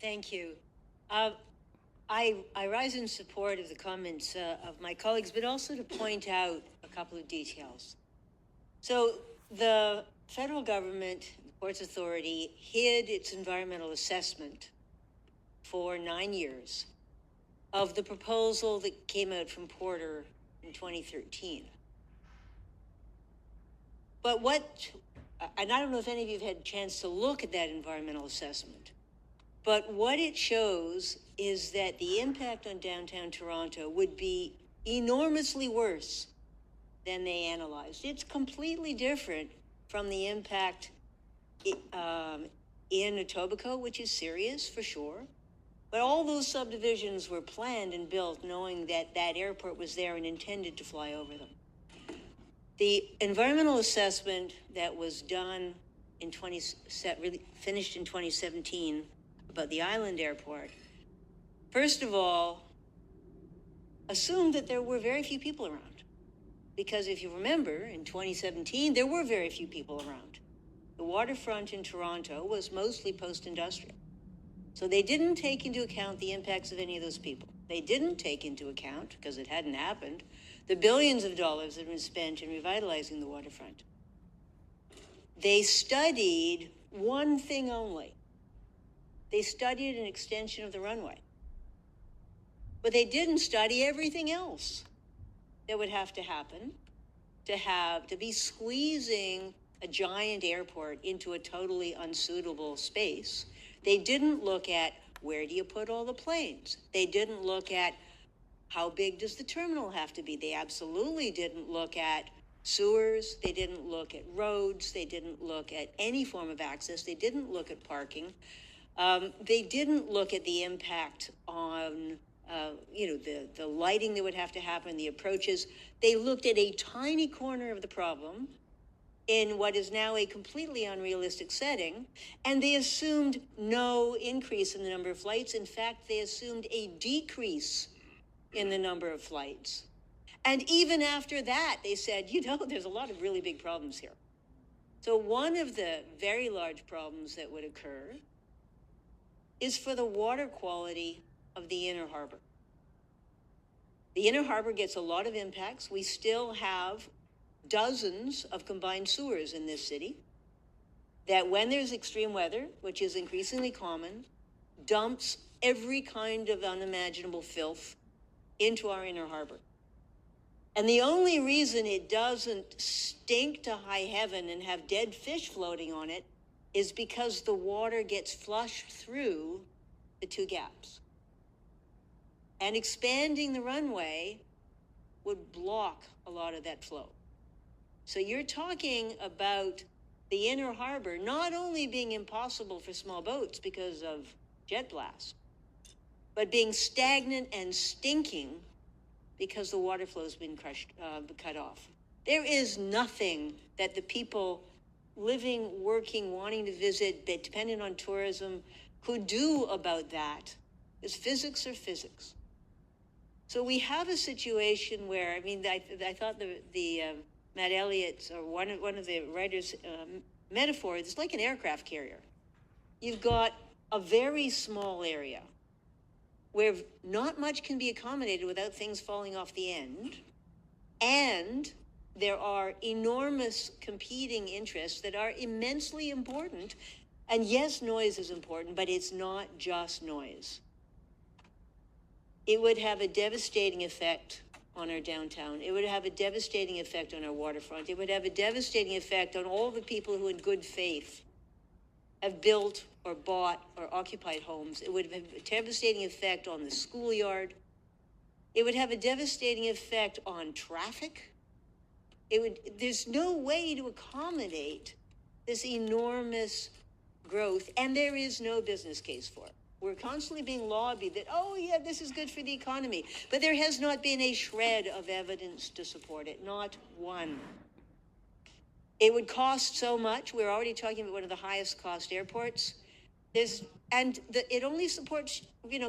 Thank you. I rise in support of the comments of my colleagues, but also to point out a couple of details. So the federal government, the Ports Authority, hid its environmental assessment for 9 years of the proposal that came out from Porter in 2013. But and I don't know if any of you have had a chance to look at that environmental assessment, but what it shows is that the impact on downtown Toronto would be enormously worse than they analyzed. It's completely different from the impact in Etobicoke, which is serious for sure. But all those subdivisions were planned and built knowing that that airport was there and intended to fly over them. The environmental assessment that was done in finished in 2017 about the island airport, first of all, assumed that there were very few people around. Because if you remember, in 2017, there were very few people around. The waterfront in Toronto was mostly post-industrial. So they didn't take into account the impacts of any of those people. They didn't take into account, because it hadn't happened, the billions of dollars that have been spent in revitalizing the waterfront. They studied one thing only. They studied an extension of the runway. But they didn't study everything else that would have to happen to be squeezing a giant airport into a totally unsuitable space. They didn't look at where do you put all the planes. They didn't look at how big does the terminal have to be. They absolutely didn't look at sewers. They didn't look at roads. They didn't look at any form of access. They didn't look at parking. They didn't look at the impact on the lighting that would have to happen, the approaches. They looked at a tiny corner of the problem in what is now a completely unrealistic setting, and they assumed no increase in the number of flights. In fact, they assumed a decrease in the number of flights. And even after that, they said, there's a lot of really big problems here. So one of the very large problems that would occur is for the water quality of the inner harbor. The inner harbor gets a lot of impacts. We still have dozens of combined sewers in this city that, when there's extreme weather, which is increasingly common, dumps every kind of unimaginable filth into our inner harbor. And the only reason it doesn't stink to high heaven and have dead fish floating on it is because the water gets flushed through the two gaps. And expanding the runway would block a lot of that flow. So you're talking about the inner harbor not only being impossible for small boats because of jet blast, but being stagnant and stinking because the water flow has been cut off. There is nothing that the people living, working, wanting to visit, but dependent on tourism could do about that, because physics are physics. So we have a situation where, I thought the Matt Elliott's, or one of the writers' metaphor, it's like an aircraft carrier. You've got a very small area where not much can be accommodated without things falling off the end, and there are enormous competing interests that are immensely important. And yes, noise is important, but it's not just noise. It would have a devastating effect on our downtown. It would have a devastating effect on our waterfront. It would have a devastating effect on all the people who in good faith have built or bought or occupied homes. It would have a devastating effect on the schoolyard. It would have a devastating effect on traffic. There's no way to accommodate this enormous growth, and there is no business case for it. We're constantly being lobbied that, this is good for the economy. But there has not been a shred of evidence to support it, not one. It would cost so much. We're already talking about one of the highest cost airports. It only supports,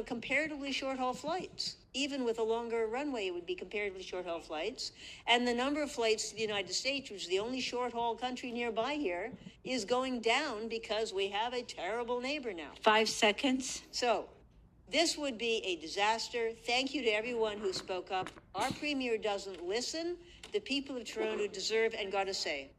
comparatively short haul flights. even with a longer runway, it would be comparatively short-haul flights. And the number of flights to the United States, which is the only short-haul country nearby here, is going down because we have a terrible neighbor now. 5 seconds. So this would be a disaster. Thank you to everyone who spoke up. Our premier doesn't listen. The people of Toronto deserve and got to say.